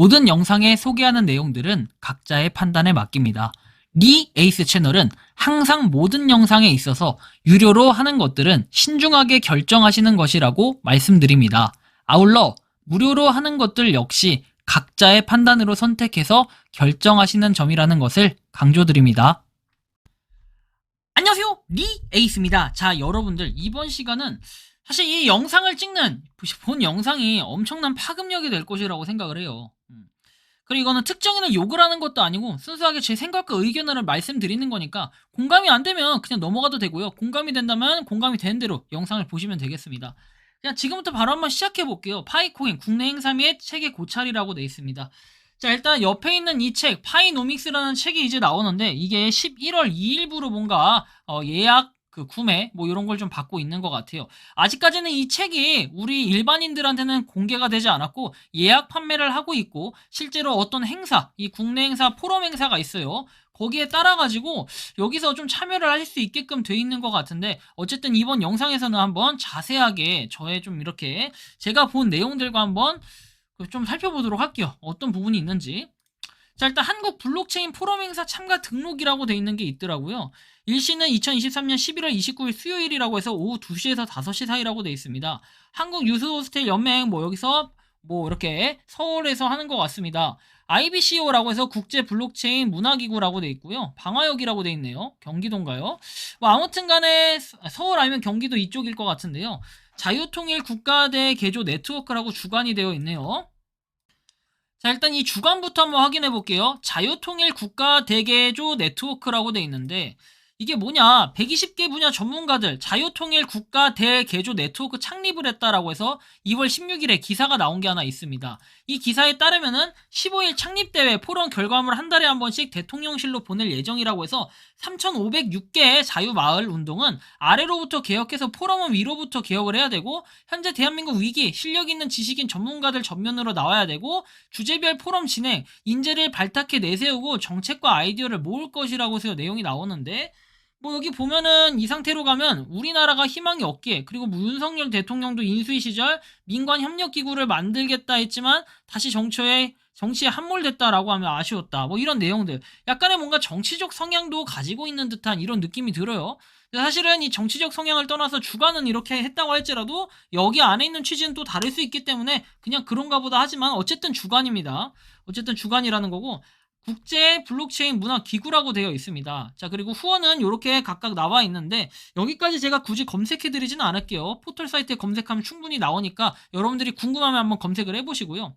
모든 영상에 소개하는 내용들은 각자의 판단에 맡깁니다. 리 에이스 채널은 항상 모든 영상에 있어서 유료로 하는 것들은 신중하게 결정하시는 것이라고 말씀드립니다. 아울러 무료로 하는 것들 역시 각자의 판단으로 선택해서 결정하시는 점이라는 것을 강조드립니다. 안녕하세요, 리 에이스입니다. 자, 여러분들, 이번 시간은 사실 이 영상을 찍는 본 영상이 엄청난 파급력이 될 것이라고 생각을 해요. 그리고 이거는 특정인을 욕을 하는 것도 아니고 순수하게 제 생각과 의견을 말씀드리는 거니까 공감이 안 되면 그냥 넘어가도 되고요. 공감이 된다면 공감이 되는 대로 영상을 보시면 되겠습니다. 그냥 지금부터 바로 한번 시작해 볼게요. 파이코인 국내 행사 및 책의 고찰이라고 되어 있습니다. 자, 일단 옆에 있는 이 책 파이노믹스라는 책이 이제 나오는데 이게 11월 2일부로 뭔가 예약 구매 뭐 이런 걸 좀 받고 있는 것 같아요. 아직까지는 이 책이 우리 일반인들한테는 공개가 되지 않았고 예약 판매를 하고 있고 실제로 어떤 행사, 이 국내 행사 포럼 행사가 있어요. 거기에 따라 가지고 여기서 좀 참여를 하실 수 있게끔 돼 있는 것 같은데 어쨌든 이번 영상에서는 한번 자세하게 저의 좀 이렇게 제가 본 내용들과 한번 좀 살펴보도록 할게요. 어떤 부분이 있는지. 자, 일단 한국 블록체인 포럼 행사 참가 등록이라고 돼 있는 게 있더라고요. 일시는 2023년 11월 29일 수요일이라고 해서 오후 2시에서 5시 사이라고 돼 있습니다. 한국 유스호스텔 연맹 여기서 이렇게 서울에서 하는 것 같습니다. IBCO라고 해서 국제 블록체인 문화기구라고 돼 있고요. 방화역이라고 돼 있네요. 경기도인가요? 아무튼 간에 서울 아니면 경기도 이쪽일 것 같은데요. 자유통일 국가대 개조 네트워크라고 주관이 되어 있네요. 자, 일단 이 주관부터 한번 확인해 볼게요. 자유통일 국가대개조 네트워크라고 돼 있는데 이게 뭐냐, 120개 분야 전문가들 자유통일 국가대개조 네트워크 창립을 했다라고 해서 2월 16일에 기사가 나온 게 하나 있습니다. 이 기사에 따르면은 15일 창립대회 포럼 결과물 한 달에 한 번씩 대통령실로 보낼 예정이라고 해서 3,506개의 자유마을 운동은 아래로부터 개혁해서 포럼은 위로부터 개혁을 해야 되고 현재 대한민국 위기, 실력 있는 지식인 전문가들 전면으로 나와야 되고 주제별 포럼 진행, 인재를 발탁해 내세우고 정책과 아이디어를 모을 것이라고 해서 내용이 나오는데 여기 보면은 이 상태로 가면 우리나라가 희망이 없기에 그리고 윤석열 대통령도 인수위 시절 민관 협력 기구를 만들겠다 했지만 다시 정치에 함몰됐다라고 하면 아쉬웠다. 이런 내용들. 약간의 뭔가 정치적 성향도 가지고 있는 듯한 이런 느낌이 들어요. 사실은 이 정치적 성향을 떠나서 주관은 이렇게 했다고 할지라도 여기 안에 있는 취지는 또 다를 수 있기 때문에 그냥 그런가 보다 하지만 어쨌든 주관입니다. 어쨌든 주관이라는 거고 국제 블록체인 문화 기구라고 되어 있습니다. 자, 그리고 후원은 이렇게 각각 나와 있는데 여기까지 제가 굳이 검색해 드리지는 않을게요. 포털 사이트에 검색하면 충분히 나오니까 여러분들이 궁금하면 한번 검색을 해보시고요.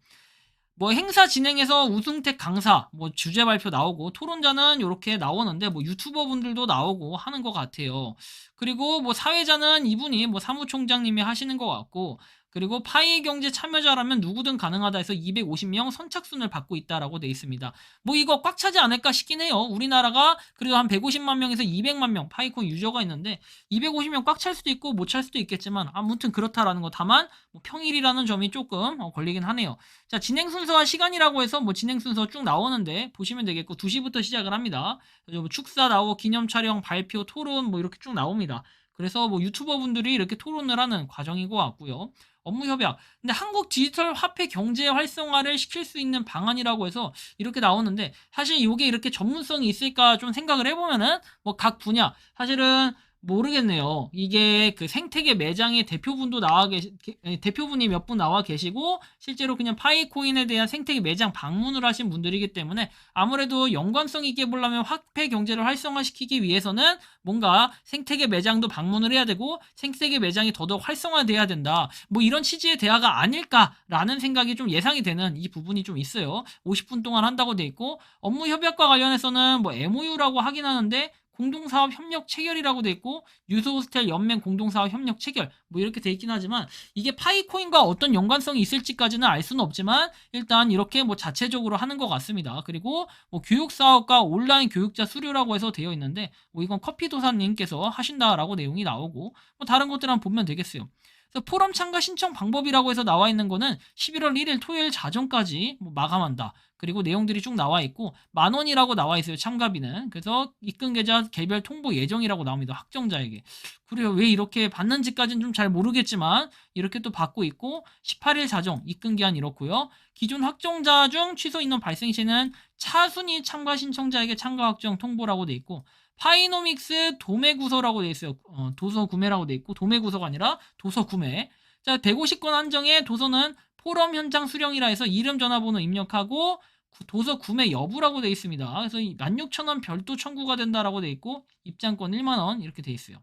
행사 진행에서 우승택 강사, 주제 발표 나오고, 토론자는 이렇게 나오는데, 유튜버 분들도 나오고 하는 것 같아요. 그리고 사회자는 이분이 사무총장님이 하시는 것 같고, 그리고 파이 경제 참여자라면 누구든 가능하다 해서 250명 선착순을 받고 있다라고 돼 있습니다. 이거 꽉 차지 않을까 싶긴 해요. 우리나라가 그래도 한 150만 명에서 200만 명 파이콘 유저가 있는데 250명 꽉 찰 수도 있고 못 찰 수도 있겠지만 아무튼 그렇다라는 거. 다만 평일이라는 점이 조금 걸리긴 하네요. 자, 진행 순서와 시간이라고 해서 진행 순서 쭉 나오는데 보시면 되겠고 2시부터 시작을 합니다. 축사 나오고 기념 촬영, 발표, 토론 이렇게 쭉 나옵니다. 그래서 유튜버 분들이 이렇게 토론을 하는 과정인 것 같고요. 업무 협약. 근데 한국 디지털 화폐 경제 활성화를 시킬 수 있는 방안이라고 해서 이렇게 나오는데 사실 이게 이렇게 전문성이 있을까 좀 생각을 해보면은 각 분야 사실은 모르겠네요. 이게 생태계 매장의 대표분도 대표분이 몇 분 나와 계시고 실제로 그냥 파이코인에 대한 생태계 매장 방문을 하신 분들이기 때문에 아무래도 연관성 있게 보려면 화폐 경제를 활성화시키기 위해서는 뭔가 생태계 매장도 방문을 해야 되고 생태계 매장이 더더욱 활성화돼야 된다. 이런 취지의 대화가 아닐까라는 생각이 좀 예상이 되는 이 부분이 좀 있어요. 50분 동안 한다고 돼 있고 업무 협약과 관련해서는 MOU라고 하긴 하는데 공동사업 협력 체결이라고 돼 있고 유스호스텔 연맹 공동사업 협력 체결 이렇게 돼 있긴 하지만 이게 파이코인과 어떤 연관성이 있을지까지는 알 수는 없지만 일단 이렇게 자체적으로 하는 것 같습니다. 그리고 교육사업과 온라인 교육자 수료라고 해서 되어 있는데 이건 커피도사님께서 하신다라고 내용이 나오고 다른 것들 한번 보면 되겠어요. 그래서 포럼 참가 신청 방법이라고 해서 나와 있는 거는 11월 1일 토요일 자정까지 뭐 마감한다. 그리고 내용들이 쭉 나와 있고 10,000원이라고 나와 있어요. 참가비는. 그래서 입금 계좌 개별 통보 예정이라고 나옵니다. 확정자에게. 그래요. 왜 이렇게 받는지까지는 좀 잘 모르겠지만 이렇게 또 받고 있고 18일 자정 입금 기한 이렇고요. 기존 확정자 중 취소 인원 발생 시는 차순위 참가 신청자에게 참가 확정 통보라고 돼 있고 파이노믹스 도매 구소라고 돼 있어요. 도서 구매라고 돼 있고 도매 구소가 아니라 도서 구매. 자, 150권 한정에 도서는 포럼 현장 수령이라 해서 이름 전화번호 입력하고 도서 구매 여부라고 돼 있습니다. 그래서 16,000원 별도 청구가 된다라고 돼 있고 입장권 1만 원 이렇게 돼 있어요.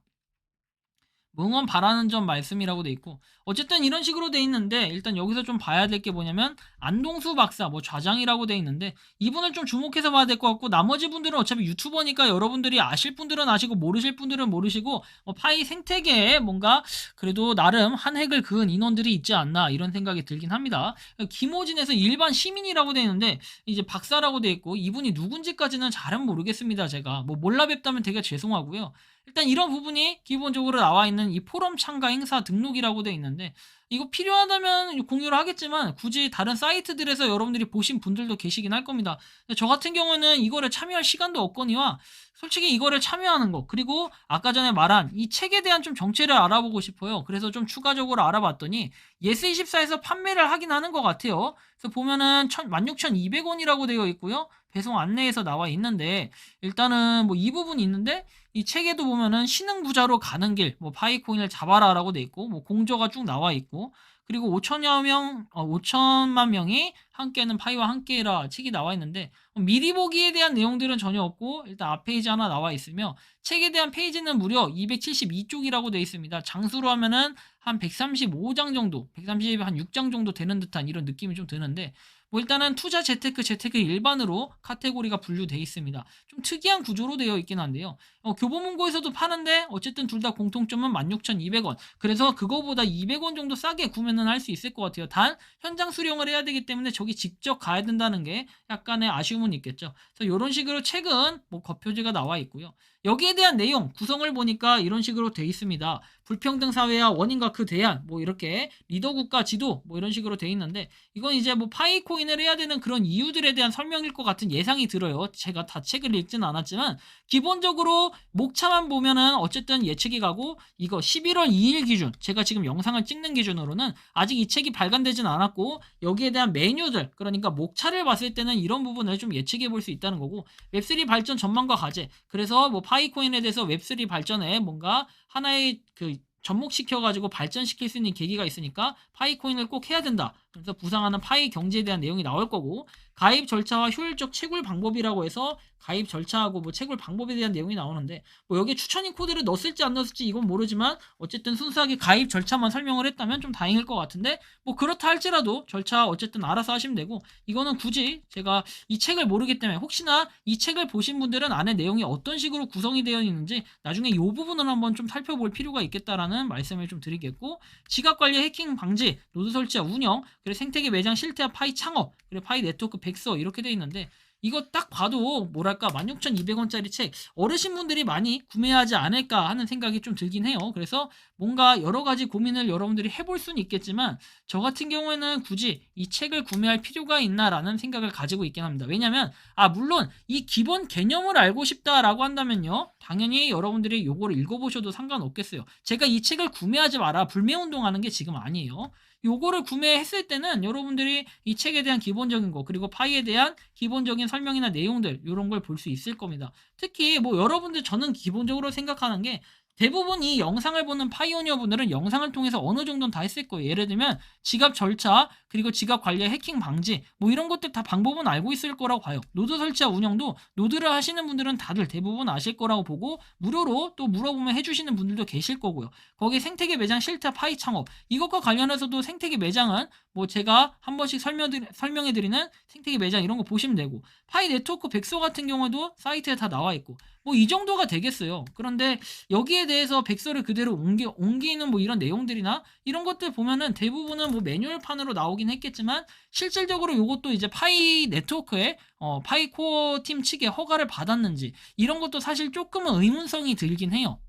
응원 바라는 점 말씀이라고 돼 있고 어쨌든 이런 식으로 돼 있는데 일단 여기서 좀 봐야 될 게 뭐냐면 안동수 박사 뭐 좌장이라고 돼 있는데 이분을 좀 주목해서 봐야 될 것 같고 나머지 분들은 어차피 유튜버니까 여러분들이 아실 분들은 아시고 모르실 분들은 모르시고 파이 생태계에 뭔가 그래도 나름 한 획을 그은 인원들이 있지 않나 이런 생각이 들긴 합니다. 김호진에서 일반 시민이라고 돼 있는데 이제 박사라고 돼 있고 이분이 누군지까지는 잘은 모르겠습니다. 제가 뭐 몰라 뵙다면 되게 죄송하고요. 일단 이런 부분이 기본적으로 나와 있는 이 포럼 참가 행사 등록이라고 돼 있는데 이거 필요하다면 공유를 하겠지만 굳이 다른 사이트들에서 여러분들이 보신 분들도 계시긴 할 겁니다. 근데 저 같은 경우는 이거를 참여할 시간도 없거니와 솔직히 이거를 참여하는 거 그리고 아까 전에 말한 이 책에 대한 좀 정체를 알아보고 싶어요. 그래서 좀 추가적으로 알아봤더니 예스24에서 판매를 하긴 하는 것 같아요. 그래서 보면은 16,200원이라고 되어 있고요. 배송 안내에서 나와 있는데 일단은 뭐 이 부분이 있는데 이 책에도 보면은 신흥 부자로 가는 길, 뭐 파이코인을 잡아라라고 돼 있고, 뭐 공저가 쭉 나와 있고, 그리고 5천만 명이 함께는 파이와 함께라 책이 나와 있는데 미리 보기에 대한 내용들은 전혀 없고 일단 앞 페이지 하나 나와 있으며 책에 대한 페이지는 무려 272쪽이라고 돼 있습니다. 장수로 하면은 한 135장 정도, 130한 6장 정도 되는 듯한 이런 느낌이 좀 드는데 뭐 일단은 투자 재테크 일반으로 카테고리가 분류되어 있습니다. 좀 특이한 구조로 되어 있긴 한데요. 교보문고에서도 파는데 어쨌든 둘 다 공통점은 16,200원. 그래서 그거보다 200원 정도 싸게 구매는 할 수 있을 것 같아요. 단 현장 수령을 해야 되기 때문에 저기 직접 가야 된다는 게 약간의 아쉬움은 있겠죠. 그래서 이런 식으로 책은 뭐 겉표지가 나와 있고요. 여기에 대한 내용 구성을 보니까 이런 식으로 돼 있습니다. 불평등 사회와 원인과 그 대안 뭐 이렇게 리더 국가 지도 뭐 이런 식으로 돼 있는데 이건 이제 뭐 파이코인을 해야 되는 그런 이유들에 대한 설명일 것 같은 예상이 들어요. 제가 다 책을 읽지는 않았지만 기본적으로 목차만 보면은 어쨌든 예측이 가고 이거 11월 2일 기준 제가 지금 영상을 찍는 기준으로는 아직 이 책이 발간되진 않았고 여기에 대한 메뉴들 그러니까 목차를 봤을 때는 이런 부분을 좀 예측해 볼 수 있다는 거고 웹3 발전 전망과 과제 그래서 뭐 파이코인에 대해서 웹3 발전에 뭔가 하나의 그 접목시켜가지고 발전시킬 수 있는 계기가 있으니까 파이코인을 꼭 해야 된다. 그래서 부상하는 파이 경제에 대한 내용이 나올 거고 가입 절차와 효율적 채굴 방법이라고 해서 가입 절차하고 뭐 채굴 방법에 대한 내용이 나오는데 뭐 여기에 추천인 코드를 넣었을지 안 넣었을지 이건 모르지만 어쨌든 순수하게 가입 절차만 설명을 했다면 좀 다행일 것 같은데 뭐 그렇다 할지라도 절차 어쨌든 알아서 하시면 되고 이거는 굳이 제가 이 책을 모르기 때문에 혹시나 이 책을 보신 분들은 안에 내용이 어떤 식으로 구성이 되어 있는지 나중에 이 부분을 한번 좀 살펴볼 필요가 있겠다라는 말씀을 좀 드리겠고 지갑 관리 해킹 방지 노드 설치와 운영 그리고 생태계 매장 실태와 파이 창업 그리고 파이 네트워크 백서 이렇게 돼 있는데 이거 딱 봐도 뭐랄까 16,200원짜리 책 어르신분들이 많이 구매하지 않을까 하는 생각이 좀 들긴 해요. 그래서 뭔가 여러 가지 고민을 여러분들이 해볼 수는 있겠지만 저 같은 경우에는 굳이 이 책을 구매할 필요가 있나라는 생각을 가지고 있긴 합니다. 왜냐면 물론 이 기본 개념을 알고 싶다라고 한다면요. 당연히 여러분들이 요거를 읽어보셔도 상관없겠어요. 제가 이 책을 구매하지 마라 불매운동하는 게 지금 아니에요. 요거를 구매했을 때는 여러분들이 이 책에 대한 기본적인 거 그리고 파이에 대한 기본적인 설명이나 내용들 이런 걸 볼 수 있을 겁니다. 특히 뭐 여러분들 저는 기본적으로 생각하는 게 대부분 이 영상을 보는 파이오니어 분들은 영상을 통해서 어느 정도는 다 했을 거예요. 예를 들면 지갑 절차 그리고 지갑 관리 해킹 방지 뭐 이런 것들 다 방법은 알고 있을 거라고 봐요. 노드 설치와 운영도 노드를 하시는 분들은 다들 대부분 아실 거라고 보고 무료로 또 물어보면 해주시는 분들도 계실 거고요. 거기 생태계 매장 실태 파이 창업 이것과 관련해서도 생태계 매장은 뭐 제가 한 번씩 설명해드리는 생태계 매장 이런 거 보시면 되고 파이 네트워크 백서 같은 경우도 사이트에 다 나와 있고 뭐 이 정도가 되겠어요. 그런데 여기에 대해서 백서를 그대로 옮기는 뭐 이런 내용들이나 이런 것들 보면은 대부분은 뭐 매뉴얼판으로 나오긴 했겠지만 실질적으로 이것도 이제 파이 네트워크에 파이 코어 팀 측에 허가를 받았는지 이런 것도 사실 조금은 의문성이 들긴 해요.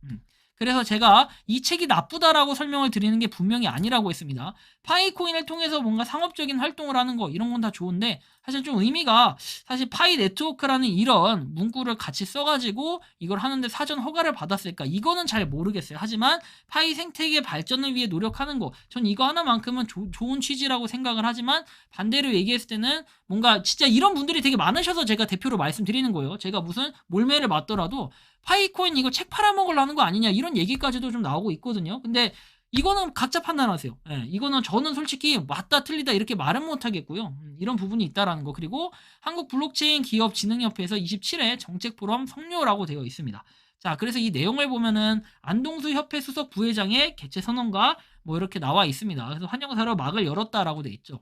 그래서 제가 이 책이 나쁘다라고 설명을 드리는 게 분명히 아니라고 했습니다. 파이코인을 통해서 뭔가 상업적인 활동을 하는 거 이런 건 다 좋은데 사실 좀 의미가 사실 파이 네트워크라는 이런 문구를 같이 써가지고 이걸 하는데 사전 허가를 받았을까? 이거는 잘 모르겠어요. 하지만 파이 생태계 발전을 위해 노력하는 거, 전 이거 하나만큼은 좋은 취지라고 생각을 하지만 반대로 얘기했을 때는 뭔가 진짜 이런 분들이 되게 많으셔서 제가 대표로 말씀드리는 거예요. 제가 무슨 몰매를 맞더라도 파이코인 이거 책 팔아먹으려는 거 아니냐 이런 얘기까지도 좀 나오고 있거든요. 근데 이거는 각자 판단하세요. 예, 이거는 저는 솔직히 맞다 틀리다 이렇게 말은 못하겠고요. 이런 부분이 있다라는 거. 그리고 한국 블록체인 기업 진흥협회에서 27회 정책 포럼 성료라고 되어 있습니다. 자, 그래서 이 내용을 보면은 안동수 협회 수석 부회장의 개최 선언과 뭐 이렇게 나와 있습니다. 그래서 환영사로 막을 열었다라고 돼 있죠.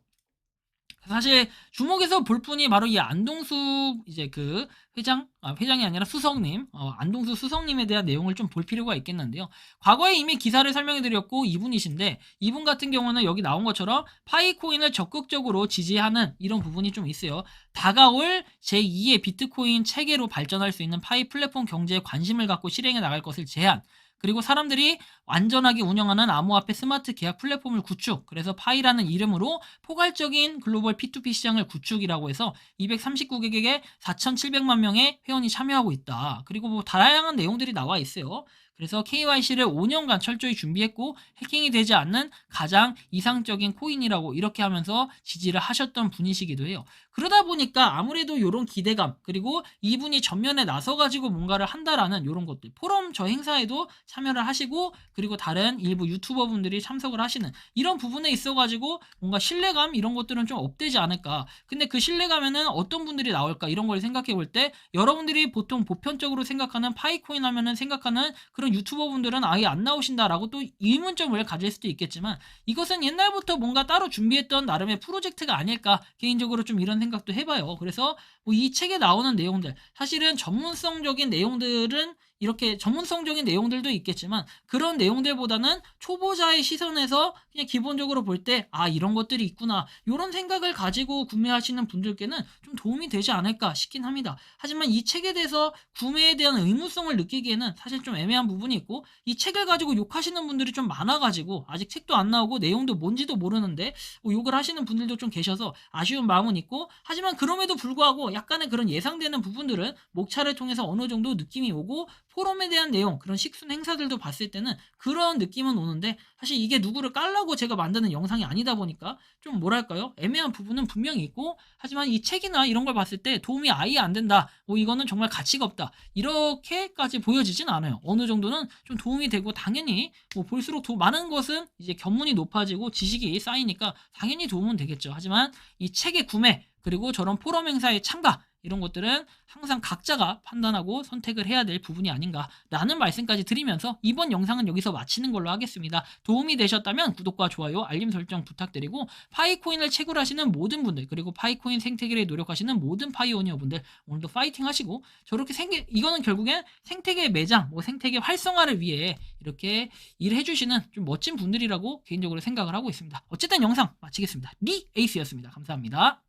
사실 주목해서 볼 분이 바로 이 안동수 이제 그 회장이 아니라 수석님, 안동수 수석님에 대한 내용을 좀 볼 필요가 있겠는데요. 과거에 이미 기사를 설명해 드렸고 이분이신데 이분 같은 경우는 여기 나온 것처럼 파이코인을 적극적으로 지지하는 이런 부분이 좀 있어요. 다가올 제2의 비트코인 체계로 발전할 수 있는 파이 플랫폼 경제에 관심을 갖고 실행해 나갈 것을 제안. 그리고 사람들이 안전하게 운영하는 암호화폐 스마트 계약 플랫폼을 구축. 그래서 파이라는 이름으로 포괄적인 글로벌 P2P 시장을 구축이라고 해서 239개국에 4,700만 명의 회원이 참여하고 있다. 그리고 뭐 다양한 내용들이 나와 있어요. 그래서 KYC를 5년간 철저히 준비했고 해킹이 되지 않는 가장 이상적인 코인이라고 이렇게 하면서 지지를 하셨던 분이시기도 해요. 그러다 보니까 아무래도 이런 기대감 그리고 이분이 전면에 나서가지고 뭔가를 한다라는 이런 것들 포럼 저 행사에도 참여를 하시고 그리고 다른 일부 유튜버 분들이 참석을 하시는 이런 부분에 있어가지고 뭔가 신뢰감 이런 것들은 좀 업되지 않을까. 근데 그 신뢰감에는 어떤 분들이 나올까 이런 걸 생각해 볼 때 여러분들이 보통 보편적으로 생각하는 파이코인 하면은 생각하는 그런 유튜버 분들은 아예 안 나오신다라고 또 의문점을 가질 수도 있겠지만 이것은 옛날부터 뭔가 따로 준비했던 나름의 프로젝트가 아닐까 개인적으로 좀 이런 생각도 해봐요. 그래서 뭐 이 책에 나오는 내용들 사실은 전문성적인 내용들은 이렇게 전문성적인 내용들도 있겠지만 그런 내용들보다는 초보자의 시선에서 그냥 기본적으로 볼 때 아 이런 것들이 있구나 이런 생각을 가지고 구매하시는 분들께는 좀 도움이 되지 않을까 싶긴 합니다. 하지만 이 책에 대해서 구매에 대한 의무성을 느끼기에는 사실 좀 애매한 부분이 있고 이 책을 가지고 욕하시는 분들이 좀 많아가지고 아직 책도 안 나오고 내용도 뭔지도 모르는데 뭐 욕을 하시는 분들도 좀 계셔서 아쉬운 마음은 있고 하지만 그럼에도 불구하고 약간의 그런 예상되는 부분들은 목차를 통해서 어느 정도 느낌이 오고 포럼에 대한 내용 그런 식순 행사들도 봤을 때는 그런 느낌은 오는데 사실 이게 누구를 깔라고 제가 만드는 영상이 아니다 보니까 좀 뭐랄까요 애매한 부분은 분명히 있고 하지만 이 책이나 이런 걸 봤을 때 도움이 아예 안 된다 뭐 이거는 정말 가치가 없다 이렇게까지 보여지진 않아요. 어느 정도는 좀 도움이 되고 당연히 뭐 볼수록 더 많은 것은 이제 견문이 높아지고 지식이 쌓이니까 당연히 도움은 되겠죠. 하지만 이 책의 구매 그리고 저런 포럼 행사에 참가 이런 것들은 항상 각자가 판단하고 선택을 해야 될 부분이 아닌가라는 말씀까지 드리면서 이번 영상은 여기서 마치는 걸로 하겠습니다. 도움이 되셨다면 구독과 좋아요, 알림 설정 부탁드리고 파이코인을 채굴하시는 모든 분들 그리고 파이코인 생태계를 노력하시는 모든 파이오니어 분들 오늘도 파이팅 하시고 저렇게 이거는 결국엔 생태계 매장, 뭐 생태계 활성화를 위해 이렇게 일해주시는 좀 멋진 분들이라고 개인적으로 생각을 하고 있습니다. 어쨌든 영상 마치겠습니다. 리 에이스였습니다. 감사합니다.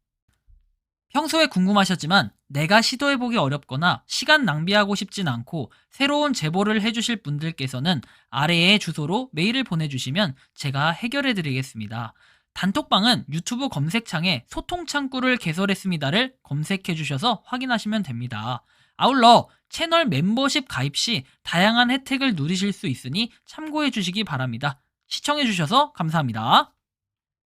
평소에 궁금하셨지만 내가 시도해보기 어렵거나 시간 낭비하고 싶진 않고 새로운 제보를 해주실 분들께서는 아래의 주소로 메일을 보내주시면 제가 해결해드리겠습니다. 단톡방은 유튜브 검색창에 소통창구를 개설했습니다를 검색해주셔서 확인하시면 됩니다. 아울러 채널 멤버십 가입 시 다양한 혜택을 누리실 수 있으니 참고해주시기 바랍니다. 시청해주셔서 감사합니다.